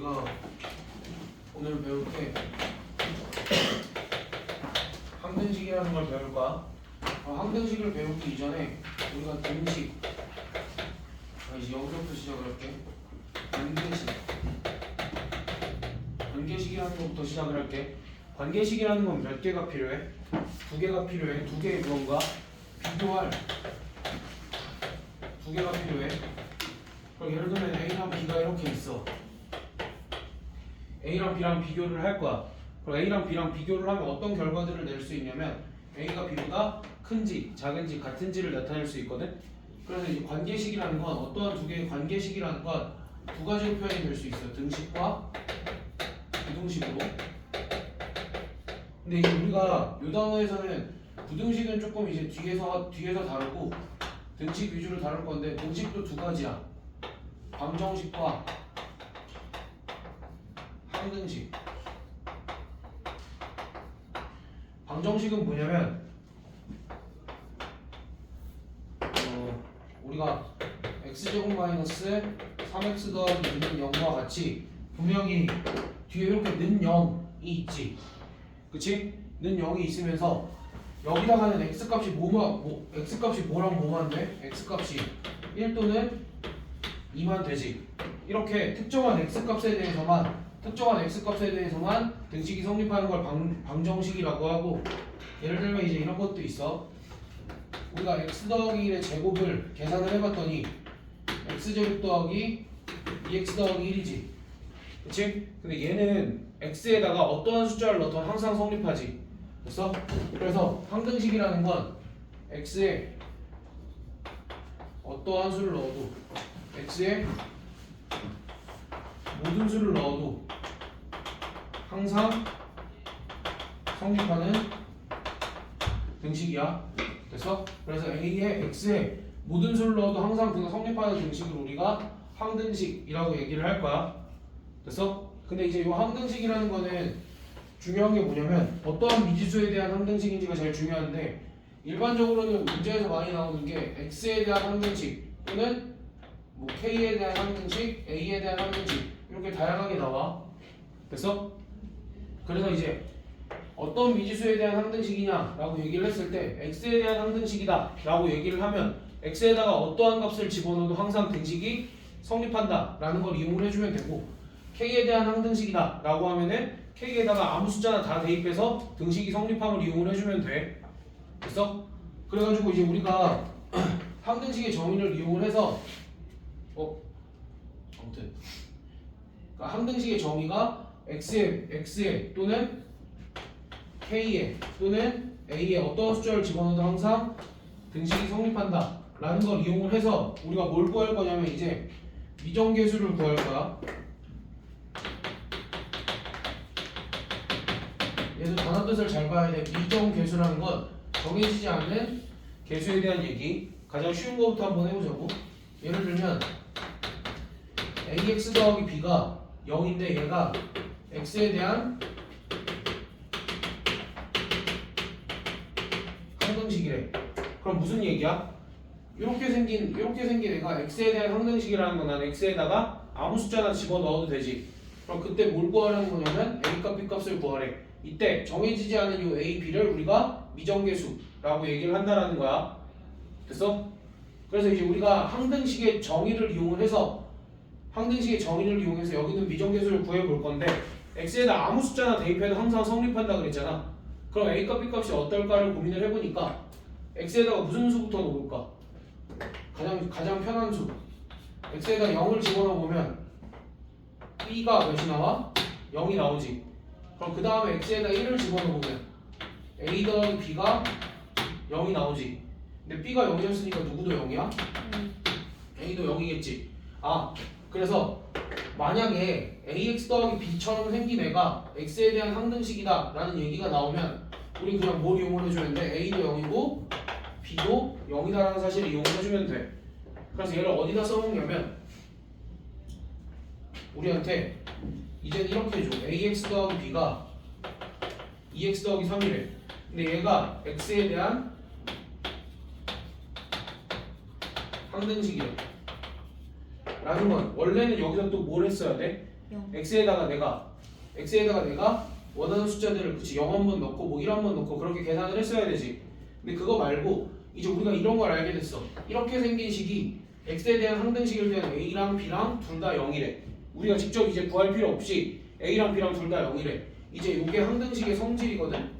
우리가 오늘 배울 게 항등식이라는 걸 배울 거야. 항등식을 배우기 이전에 우리가 등식, 이제 여기서부터 시작을 할게. 관계식이라는 것부터 시작을 할게. 관계식이라는 건 몇 개가 필요해? 두 개가 필요해. 두 개의 무언가 비교할 두 개가 필요해. 그럼 예를 들면 A랑 B가 이렇게 있어. A랑 B랑 비교를 할 거야. 그럼 A랑 B랑 비교를 하면 어떤 결과들을 낼 수 있냐면 A가 B보다 큰지, 작은지, 같은지를 나타낼 수 있거든. 그래서 이제 관계식이라는 건 어떠한 두 개의 관계식이라는 건 두 가지로 표현이 될 수 있어. 등식과 부등식으로. 근데 이제 우리가 이 단어에서는 부등식은 조금 이제 뒤에서 다루고 등식 위주로 다룰 건데 등식도 두 가지야. 방정식과 항등식. 방정식은 뭐냐면 우리가 x제곱 마이너스 3x 더하기 는 0과 같이 분명히 뒤에 이렇게 는 0이 있지. 그치? 는 0이 있으면서 여기다가는 x값이 x값이 뭐랑 뭐만 돼? x값이 1 또는 2만 되지. 이렇게 특정한 x값에 대해서만 등식이 성립하는 걸 방정식이라고 하고, 예를 들면 이제 이런 것도 있어. 우리가 x 더하기 1의 제곱을 계산을 해봤더니 x제곱 더하기 2x 더하기 1이지. 그치? 근데 얘는 x에다가 어떠한 숫자를 넣든 항상 성립하지. 됐어? 그래서 항등식이라는 건 x에 어떠한 수를 넣어도, x에 모든 수를 넣어도 항상 성립하는 등식이야. 됐어? 그래서 A에 X에 모든 수를 넣어도 항상 성립하는 등식을 우리가 항등식이라고 얘기를 할 거야. 됐어? 근데 이제 이 항등식이라는 거는 중요한 게 뭐냐면 어떠한 미지수에 대한 항등식인지가 제일 중요한데, 일반적으로는 문제에서 많이 나오는 게 X에 대한 항등식 또는 뭐 K에 대한 항등식, A에 대한 항등식 이렇게 다양하게 나와. 됐어? 그래서 이제 어떤 미지수에 대한 항등식이냐 라고 얘기를 했을 때 x에 대한 항등식이다 라고 얘기를 하면 x에다가 어떠한 값을 집어넣어도 항상 등식이 성립한다 라는 걸 이용을 해주면 되고, k에 대한 항등식이다 라고 하면은 k에다가 아무 숫자나 다 대입해서 등식이 성립함을 이용을 해주면 돼. 됐어? 그래가지고 이제 우리가 항등식의 정의를 이용을 해서 아무튼 그러니까 항등식의 정의가 x에 또는 k에 또는 a에 어떤 숫자를 집어넣어도 항상 등식이 성립한다 라는 걸 이용을 해서 우리가 뭘 구할 거냐면 이제 미정계수를 구할 거야. 얘도 단어 뜻을 잘 봐야 돼. 미정계수라는 건 정해지지 않는 계수에 대한 얘기. 가장 쉬운 거부터 한번 해보자고. 예를 들면 ax 더하기 b가 0인데 얘가 x에 대한 항등식이래. 그럼 무슨 얘기야? 이렇게 생긴 애가 x에 대한 항등식이라는 건 난 x에다가 아무 숫자나 집어넣어도 되지. 그럼 그때 뭘 구하라는 거냐면 a값 b값을 구하래. 이때 정해지지 않은 이 a, b를 우리가 미정계수라고 얘기를 한다라는 거야. 됐어? 그래서 이제 우리가 항등식의 정의를 이용해서 여기는 미정계수를 구해볼 건데, x에다 아무 숫자나 대입해도 항상 성립한다 그랬잖아. 그럼 a값 b값이 어떨까를 고민을 해보니까 x에다가 무슨 수부터 넣을까? 가장 편한 수. x에다 0을 집어넣어보면 b가 몇이 나와? 0이 나오지. 그럼 그 다음에 x에다 1을 집어넣어보면 a 더하기 b가 0이 나오지. 근데 b가 0이었으니까 누구도 0이야? a도 0이겠지. 그래서 만약에 ax 더하기 b처럼 생긴 애가 x에 대한 항등식이다 라는 얘기가 나오면 우리 그냥 뭘 이용을 해주면 돼? a도 0이고 b도 0이다 라는 사실을 이용을 해주면 돼. 그래서 얘를 어디다 써먹냐면 우리한테 이제는 이렇게 해줘. ax 더하기 b가 2x 더하기 3이래. 근데 얘가 x에 대한 항등식이래 라는 건 원래는 여기서 또 뭘 했어야 돼? x에다가 내가 원하는 숫자들을 그치 0 한번 넣고 뭐 1 한번 넣고 그렇게 계산을 했어야 되지. 근데 그거 말고 이제 우리가 이런 걸 알게 됐어. 이렇게 생긴 식이 x에 대한 항등식일 때는 a랑 b랑 둘 다 0이래. 우리가 직접 이제 구할 필요 없이 a랑 b랑 둘 다 0이래. 이제 이게 항등식의 성질이거든.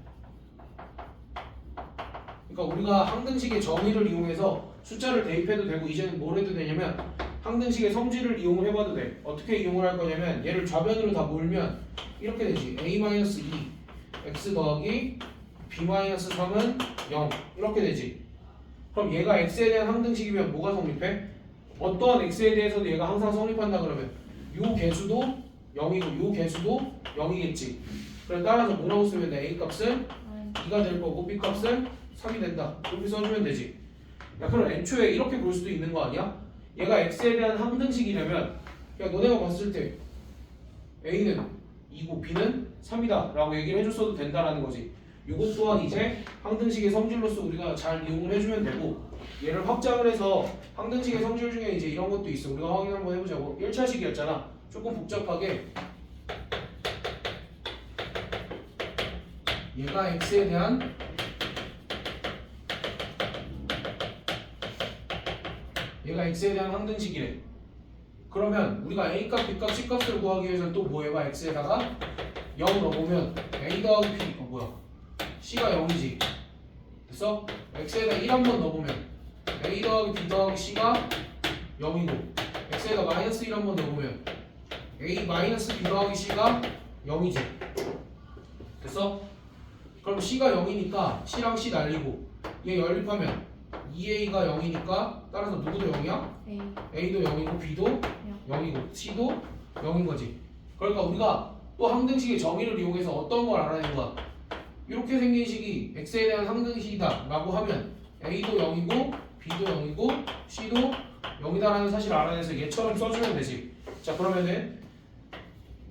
그러니까 우리가 항등식의 정의를 이용해서 숫자를 대입해도 되고 이제는 뭘 해도 되냐면 항등식의 성질을 이용을 해봐도 돼. 어떻게 이용을 할 거냐면 얘를 좌변으로 다 몰면 이렇게 되지. a-2 x 더하기 b-3은 0 이렇게 되지. 그럼 얘가 x에 대한 항등식이면 뭐가 성립해? 어떠한 x에 대해서도 얘가 항상 성립한다 그러면 요 개수도 0이고 요 개수도 0이겠지. 그럼 따라서 뭐라고 쓰면 돼? a 값은 2가 될 거고 b 값은 3이 된다. 이렇게 써주면 되지. 야 그럼 애초에 이렇게 볼 수도 있는 거 아니야? 얘가 x에 대한 항등식이라면 야 너네가 봤을 때 a는 2고 b는 3이다 라고 얘기를 해줬어도 된다라는 거지. 이것 또한 이제 항등식의 성질로서 우리가 잘 이용을 해주면 되고 얘를 확장을 해서 항등식의 성질 중에 이제 이런 것도 있어. 우리가 확인 한번 해보자고. 1차식이었잖아. 조금 복잡하게 얘가 x에 대한 항등식이래. 그러면 우리가 a값, b값, c값을 구하기 위해서는 또 뭐 해봐? x에다가 0 넣어보면 a 더하기 p c가 0이지. 됐어? x에다 1 한번 넣어보면 a 더하기 b 더하기 c가 0이고 x에다 마이너스 1 한번 넣어보면 a 마이너스 b 더하기 c가 0이지. 됐어? 그럼 c가 0이니까 c랑 c 날리고 얘 연립하면 2a가 0이니까 따라서 누구도 0이야? a도 0이고 b도 0이고 c도 0인 거지. 그러니까 우리가 또 항등식의 정의를 이용해서 어떤 걸 알아낸 거야? 이렇게 생긴 식이 x에 대한 항등식이다 라고 하면 a도 0이고 b도 0이고 c도 0이다라는 사실을 알아내서 얘처럼 써주면 되지. 자 그러면은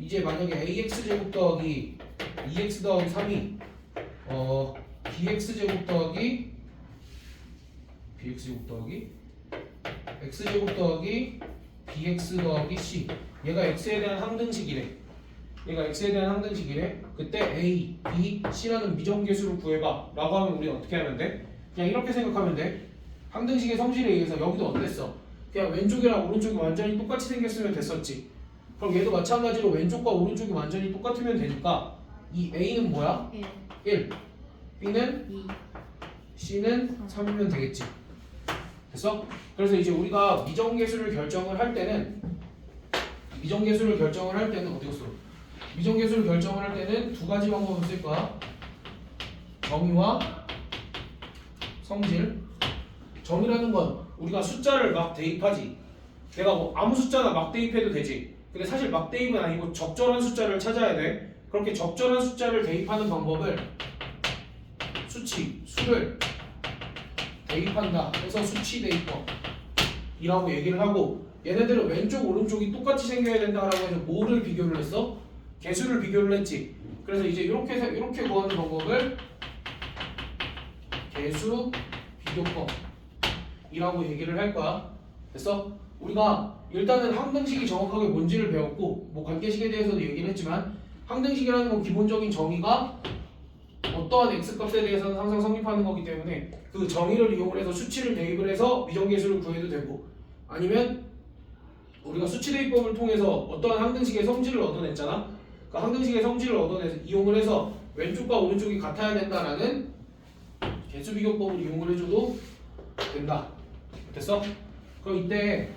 이제 만약에 ax제곱 더하기 2x 더하기 3이 bx제곱 더하기 x제곱 더하기 bx 더하기 c 얘가 x에 대한 항등식이래. 그때 a, b, c라는 미정계수를 구해봐 라고 하면 우리 어떻게 하면 돼? 그냥 이렇게 생각하면 돼. 항등식의 성질에 의해서 여기도 어땠어? 그냥 왼쪽이랑 오른쪽이 완전히 똑같이 생겼으면 됐었지. 그럼 얘도 마찬가지로 왼쪽과 오른쪽이 완전히 똑같으면 되니까 이 a는 뭐야? 1 b는 2 c는 3이면 되겠지. 됐어? 그래서 이제 우리가 미정계수를 결정을 할 때는 어디 갔어? 미정계수를 결정을 할 때는 두 가지 방법을 쓸 거야. 정의와 성질. 정의라는 건 우리가 숫자를 막 대입하지. 내가 뭐 아무 숫자나 막 대입해도 되지. 근데 사실 막 대입은 아니고 적절한 숫자를 찾아야 돼. 그렇게 적절한 숫자를 대입하는 방법을 수를 대입한다 해서 수치 대입법이라고 얘기를 하고, 얘네들은 왼쪽 오른쪽이 똑같이 생겨야 된다라고 해서 뭐를 비교를 했어? 개수를 비교를 했지. 그래서 이제 이렇게 구하는 방법을 개수 비교법이라고 얘기를 할 거야. 됐어? 우리가 일단은 항등식이 정확하게 뭔지를 배웠고, 뭐 관계식에 대해서도 얘기를 했지만, 항등식이라는 건 기본적인 정의가 어떠한 x값에 대해서는 항상 성립하는 거기 때문에 그 정의를 이용을 해서 수치를 대입을 해서 미정계수를 구해도 되고, 아니면 우리가 수치 대입법을 통해서 어떠한 항등식의 성질을 얻어냈잖아. 그 항등식의 성질을 얻어내서 이용을 해서 왼쪽과 오른쪽이 같아야 된다라는 개수 비교법을 이용을 해줘도 된다. 됐어? 그럼 이때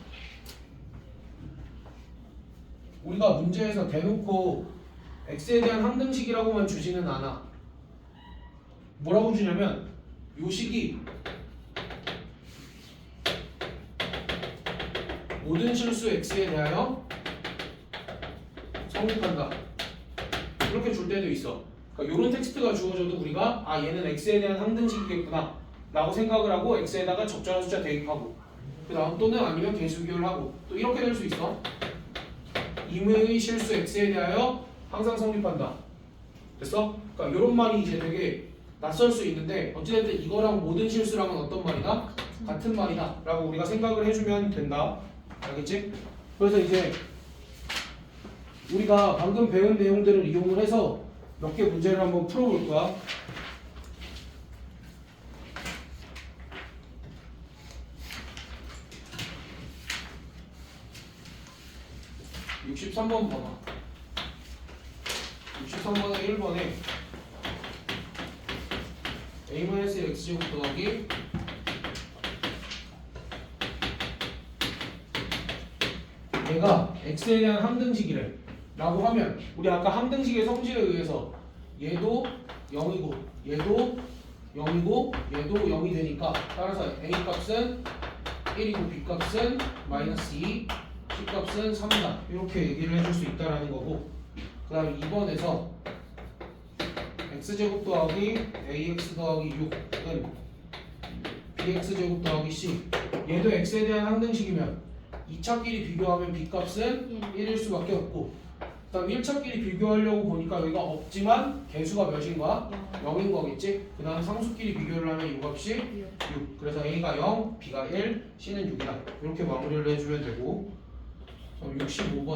우리가 문제에서 대놓고 x에 대한 항등식이라고만 주지는 않아. 뭐라고 주냐면 요 식이 모든 실수 x에 대하여 성립한다. 이렇게 줄 때도 있어. 그러니까 이런 텍스트가 주어져도 우리가 얘는 x에 대한 항등식이겠구나 라고 생각을 하고 x에다가 적절한 숫자 대입하고, 그 다음 또는 아니면 개수 비교를 하고, 또 이렇게 될 수 있어. 임의의 실수 x에 대하여 항상 성립한다. 됐어? 그러니까 이런 말이 이제 되게 낯설 수 있는데 어찌됐든 이거랑 모든 실수랑은 어떤 말이다? 같은 말이다 라고 우리가 생각을 해주면 된다. 알겠지? 그래서 이제 우리가 방금 배운 내용들을 이용을 해서 몇 개 문제를 한번 풀어볼 거야. (63번) 봐봐. 63번에 1번에 a-x제곱 더하기 얘가 x에 대한 항등식이래 라고 하면 우리 아까 항등식의 성질에 의해서 얘도 0이고 얘도 0이고 얘도 0이 되니까 따라서 a 값은 1이고 b 값은 -2, c 값은 3이다 이렇게 얘기를 해줄 수 있다라는 거고, 그 다음에 2번에서 x제곱 더하기 ax 더하기 6은 bx제곱 더하기 c, 얘도 x에 대한 항등식이면 2차끼리 비교하면 b값은 1일 수밖에 없고, 그 다음 1차끼리 비교하려고 보니까 여기가 없지만 개수가 몇인 거야? 0인 거겠지? 그 다음 상수끼리 비교를 하면 이 값이 6. 그래서 a가 0, b가 1, c는 6이다. 이렇게 마무리를 해주면 되고, 65번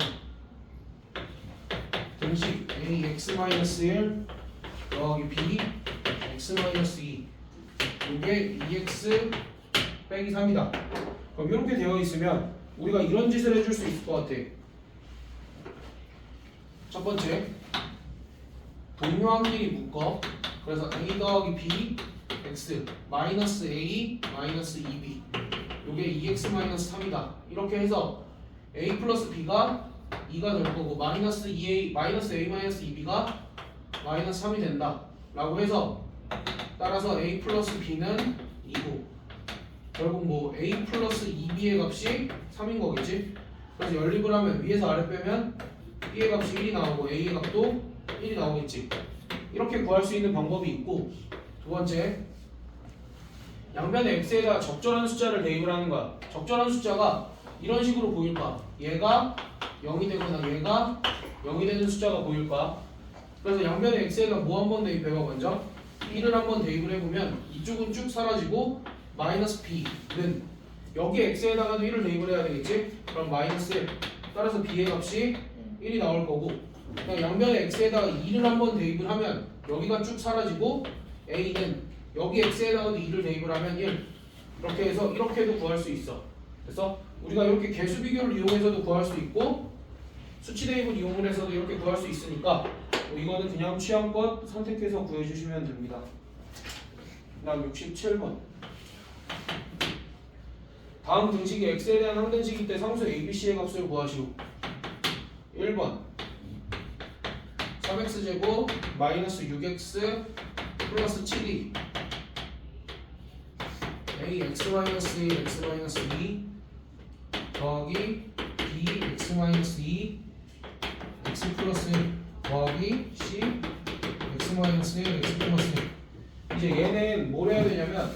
등식 ax-1 더하기 b x-2 이게 2x 빼기 3이다. 그럼 이렇게 되어 있으면 우리가 이런 짓을 해줄 수 있을 것 같아. 첫 번째, 동료한끼리 묶어. 그래서 a 더하기 b x 마이너스 a 마이너스 2b 요게 2x 마이너스 3이다. 이렇게 해서 a 플러스 b가 2가 될 거고 마이너스 2a 마이너스 a 마이너스 2b가 마이너스 3이 된다 라고 해서, 따라서 a 플러스 b는 2고 결국 뭐 a 플러스 2b의 값이 3인 거겠지. 그래서 연립을 하면 위에서 아래 빼면 b의 값이 1이 나오고 a의 값도 1이 나오겠지. 이렇게 구할 수 있는 방법이 있고, 두 번째, 양변에 x에다 적절한 숫자를 대입을 하는 거야. 적절한 숫자가 이런 식으로 보일까? 얘가 0이 되거나 얘가 0이 되는 숫자가 보일까? 그래서 양변에 x에다 뭐 한번 대입해봐. 먼저 1을 한번 대입을 해보면 이쪽은 쭉 사라지고 마이너스 b는 여기 x에다가도 1을 대입을 해야 되겠지? 그럼 마이너스 1. 따라서 b의 값이 1이 나올 거고, 그냥 양변에 x에다가 2를 한번 대입을 하면 여기가 쭉 사라지고 a는 여기 x에다가도 2를 대입을 하면 1. 이렇게 해서 이렇게도 구할 수 있어. 그래서 우리가 이렇게 개수 비교를 이용해서도 구할 수 있고 수치 대입을 이용을 해서도 이렇게 구할 수 있으니까 뭐 이거는 그냥 취향껏 선택해서 구해주시면 됩니다. 다음 67번. 다음 등식이 x에 대한 항등식일 때 상수 abc의 값을 구하시오. 1번 3x제곱 마이너스 6x 플러스 7이 a x-1 x-2 더하기 b x-2 x 플러스 1 더하기 c x-1 x 플러스 1. 이제 얘는 뭘 해야 되냐면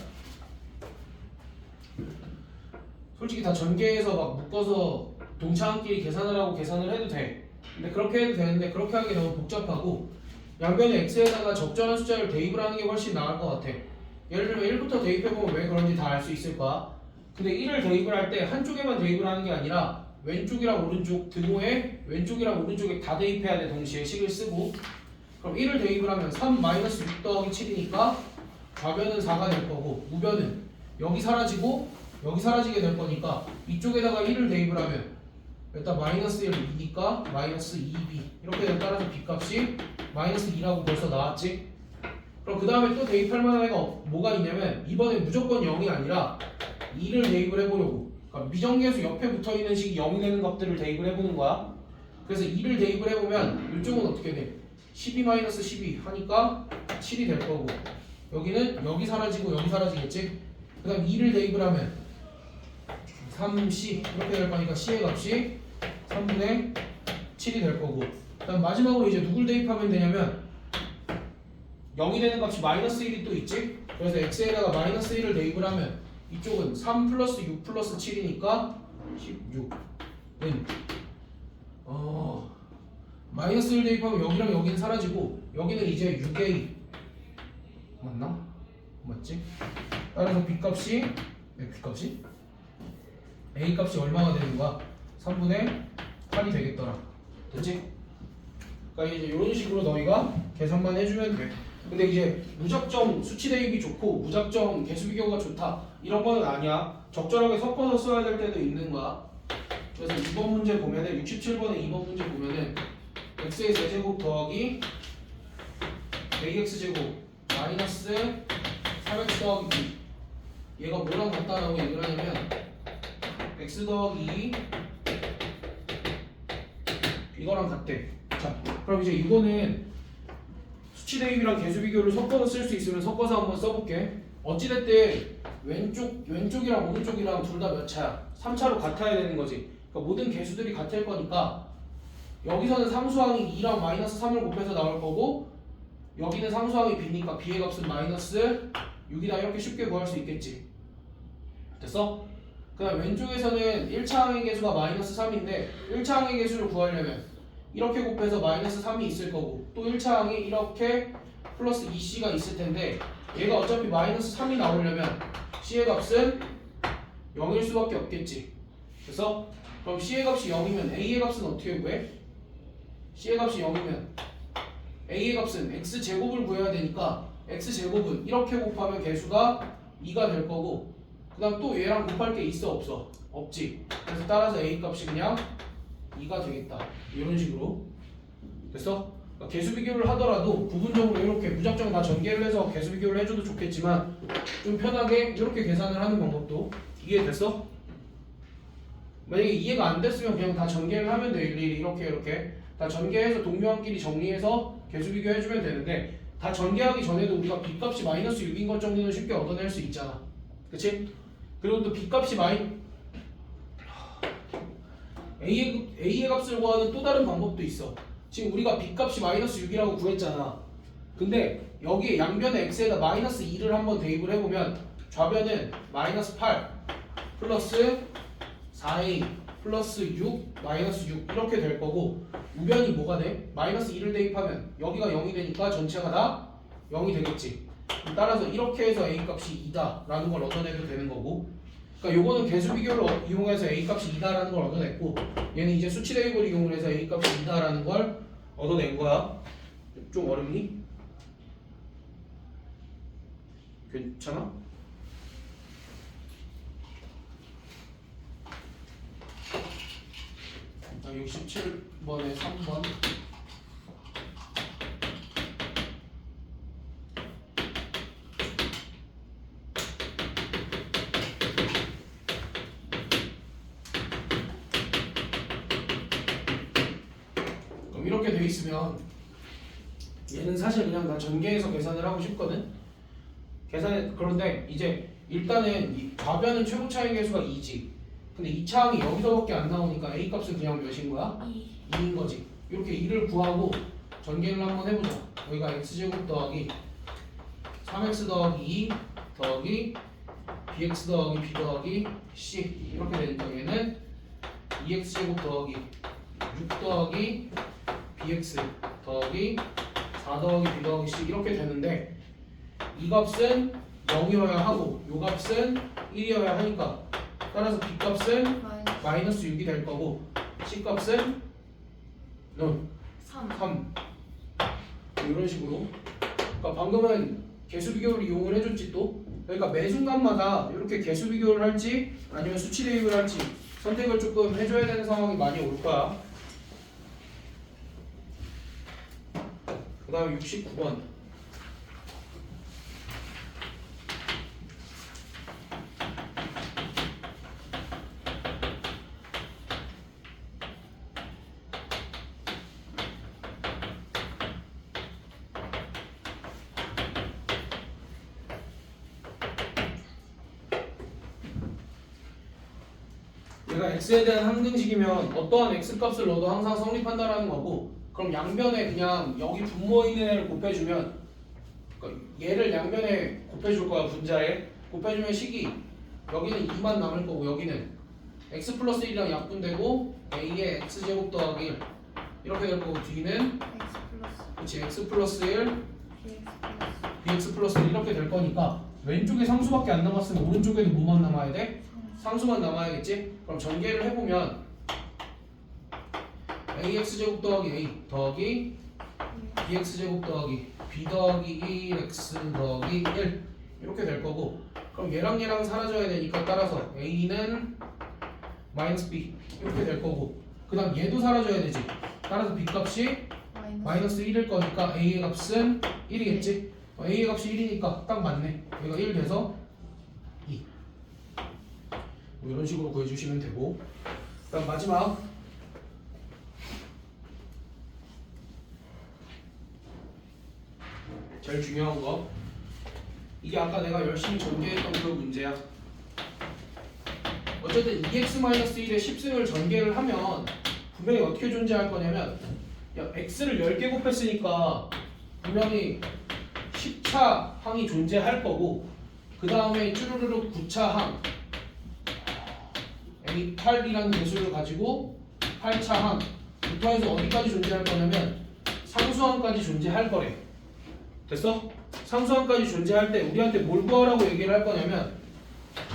솔직히 다 전개해서 막 묶어서 동차원끼리 계산을 하고 계산을 해도 돼. 근데 그렇게 해도 되는데 그렇게 하기 너무 복잡하고 양변에 x에다가 적절한 숫자를 대입을 하는 게 훨씬 나을 것 같아. 예를 들면 1부터 대입해보면 왜 그런지 다 알 수 있을 거야. 근데 1을 대입을 할 때 한쪽에만 대입을 하는 게 아니라 왼쪽이랑 오른쪽 등호에 왼쪽이랑 오른쪽에 다 대입해야 돼. 동시에 식을 쓰고. 그럼 1을 대입을 하면 3-6 더하기 7이니까 좌변은 4가 될 거고 우변은 여기 사라지고 여기 사라지게 될 거니까 이쪽에다가 1을 대입을 하면 일단 마이너스 1, 2니까 마이너스 2b 이렇게 되면 따라서 b값이 마이너스 2라고 벌써 나왔지. 그럼 그 다음에 또 대입할 만한 애가 뭐가 있냐면 이번에 무조건 0이 아니라 2를 대입을 해보려고. 그러니까 미정계수 옆에 붙어있는 식이 0이 되는 것들을 대입을 해보는 거야. 그래서 2를 대입을 해보면 이쪽은 어떻게 돼? 12-12 하니까 7이 될 거고 여기는 여기 사라지고 여기 사라지겠지. 그 다음 2를 대입을 하면 3c 이렇게 될 거니까 c의 값이 3분의 7이 될 거고, 그 다음 마지막으로 이제 누굴 대입하면 되냐면 0이 되는 값이 마이너스 1이 또 있지. 그래서 x에다가 마이너스 1을 대입을 하면 이쪽은 3 플러스 6 플러스 7이니까 16은 마이너스 1 대입하면 여기랑 여기는 사라지고 여기는 이제 6a 맞나? 맞지? 따라서 b값이 b값이 a 값이 얼마가 되는 거야? 3분의 8이 되겠더라. 됐지? 그러니까 이제 이런 식으로 너희가 계산만 해주면 돼. 근데 이제 무작정 수치 대입이 좋고 무작정 개수 비교가 좋다 이런 거는 아니야. 적절하게 섞어서 써야 될 때도 있는 거야. 그래서 2번 문제 보면은 67번에 2번 문제 보면은 x의 세제곱 더하기 ax 제곱 마이너스 3x 더하기 b 얘가 뭐랑 같다라고 얘기를 하냐면 x 더하기 2 이거랑 같대. 자, 그럼 이제 이거는 수치 대입이랑 개수 비교를 섞어서 쓸 수 있으면 섞어서 한번 써볼게. 어찌됐든 왼쪽이랑 오른쪽이랑 둘 다 몇 차야? 3차로 같아야 되는 거지. 그러니까 모든 개수들이 같을 거니까 여기서는 상수항이 2랑 마이너스 3을 곱해서 나올 거고 여기는 상수항이 b니까 b의 값은 마이너스 6이다 이렇게 쉽게 구할 수 있겠지. 됐어? 그 다음 왼쪽에서는 1차항의 개수가 마이너스 3인데 1차항의 개수를 구하려면 이렇게 곱해서 마이너스 3이 있을 거고 또 1차항이 이렇게 플러스 2c가 있을 텐데 얘가 어차피 마이너스 3이 나오려면 c의 값은 0일 수밖에 없겠지. 그래서 그럼 c의 값이 0이면 a의 값은 어떻게 구해? c의 값이 0이면 a의 값은 x제곱을 구해야 되니까 x제곱은 이렇게 곱하면 개수가 2가 될 거고 그 다음 또 얘랑 곱할 게 있어 없어? 없지. 그래서 따라서 a 값이 그냥 2가 되겠다. 이런 식으로 됐어? 그러니까 개수 비교를 하더라도 부분적으로 이렇게 무작정 다 전개를 해서 개수 비교를 해줘도 좋겠지만 좀 편하게 이렇게 계산을 하는 방법도 이해됐어? 만약에 이해가 안 됐으면 그냥 다 전개를 하면 돼. 일일이 이렇게 다 전개해서 동료한끼리 정리해서 개수 비교해주면 되는데 다 전개하기 전에도 우리가 b값이 마이너스 6인 것 정도는 쉽게 얻어낼 수 있잖아. 그치? 그리고 또 b값이 a의 값을 구하는 또 다른 방법도 있어. 지금 우리가 b값이 마이너스 6이라고 구했잖아. 근데 여기에 양변의 x에다 마이너스 2를 한번 대입을 해보면 좌변은 마이너스 8 플러스 4a 플러스 6 마이너스 6 이렇게 될 거고 우변이 뭐가 돼? 마이너스 2를 대입하면 여기가 0이 되니까 전체가 다 0이 되겠지. 따라서 이렇게 해서 a 값이 2다 라는 걸 얻어내도 되는 거고 그러니까 요거는 개수 비교를 이용해서 a 값이 2다 라는 걸 얻어냈고 얘는 이제 수치 대입을 이용해서 a 값이 2다 라는 걸 얻어낸 거야. 좀 어렵니? 괜찮아? 자, 67번에 3번 그럼 이렇게 돼 있으면 얘는 사실 그냥 다 전개해서 계산을 하고 싶거든. 그런데 이제 일단은 이 좌변은 최고 차이 개수가 2지. 근데 2차항이 여기서밖에 안 나오니까 a 값은 그냥 몇인 거야? 2인 거지. 이렇게 2를 구하고 전개를 한번 해보자. 여기가 x제곱 더하기 3x 더하기 2 더하기 bx 더하기 b 더하기 c 이렇게 되니까 얘는 2x제곱 더하기 6 더하기 bx 더하기 4 더하기 b 더하기 c 이렇게 되는데 이 값은 0이어야 하고 이 값은 1이어야 하니까 따라서 b 값은 마이너스 6이 될 거고 c 값은 3 이런 식으로. 그러니까 방금은 개수 비교를 이용을 해줬지 또. 그러니까 매 순간마다 이렇게 개수 비교를 할지 아니면 수치 대입을 할지 선택을 조금 해줘야 되는 상황이 많이 올 거야. 그 다음에 69번 얘가 x에 대한 항등식이면 어떠한 x값을 넣어도 항상 성립한다라는 거고 그럼 양변에 그냥 여기 분모에 있는 애를 곱해주면 그러니까 얘를 양변에 곱해줄 거야. 분자에 곱해주면 식이 여기는 2만 남을 거고 여기는 x 플러스 1이랑 약분되고 a의 x제곱 더하기 1 이렇게 될 거고 뒤는 그렇지 x 플러스 1 bx 플러스 1 이렇게 될 거니까 왼쪽에 상수밖에 안 남았으면 오른쪽에도 뭐만 남아야 돼? 상수만 남아야겠지? 그럼 전개를 해보면 ax 제곱 더하기 a 더하기 bx제곱 더하기 b 더하기 1x 더하기 1 이렇게 될 거고, 그럼 얘랑 사라져야 되니까 따라서 a는 마이너스 b 이렇게 될 거고, 그 다음 얘도 사라져야 되지. 따라서 b 값이 마이너스 1일 거니까 a의 값은 1이겠지. a의 값이 1이니까 딱 맞네. 여기가 1 돼서 2. 뭐 이런 식으로 구해주시면 되고, 그 다음 마지막 제일 중요한 거, 이게 아까 내가 열심히 전개했던 그 문제야. 어쨌든 2x-1의 10승을 전개를 하면 분명히 어떻게 존재할 거냐면, 야, x를 10개 곱했으니까 분명히 10차 항이 존재할 거고, 그 다음에 쭈루루루 9차 항 A8이라는 개수를 가지고 8차 항부터 해서 어디까지 존재할 거냐면 상수항까지 존재할 거래. 됐어? 상수항까지 존재할 때 우리한테 뭘 구하라고 얘기를 할 거냐면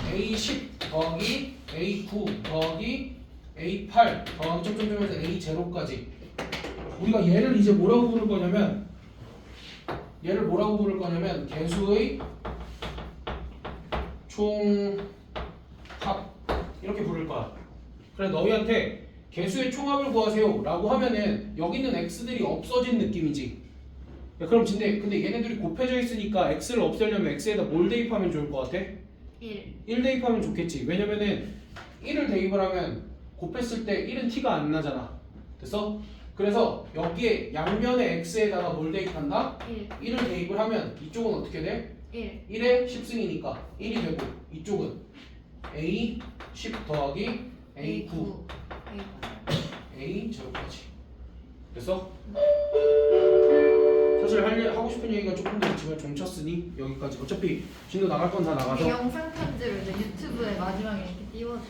A10 더하기 A9 더하기 A8 더하기 점점점에서 A0까지. 우리가 얘를 이제 뭐라고 부를 거냐면, 얘를 뭐라고 부를 거냐면 개수의 총합 이렇게 부를 거야. 그래, 너희한테 개수의 총합을 구하세요 라고 하면은 여기 있는 x들이 없어진 느낌이지. 야, 그럼 근데 얘네들이 곱해져 있으니까 x를 없애려면 x에다 뭘 대입하면 좋을 것 같아? 1 대입하면 좋겠지. 왜냐면은 1을 대입을 하면 곱했을 때 1은 티가 안 나잖아. 됐어? 그래서 여기에 양면의 x에다가 뭘 대입한다? 1을 대입을 하면 이쪽은 어떻게 돼? 1에 10승이니까 1이 되고, 이쪽은 A 10 더하기 A9 A 제로까지. 됐어? 사실 하고 싶은 얘기가 조금 더 있지만 좀 쳤으니 여기까지. 어차피 진도 나갈 건 다 나가서. 영상 편집을 이제 유튜브에 마지막에 이렇게 띄워줘.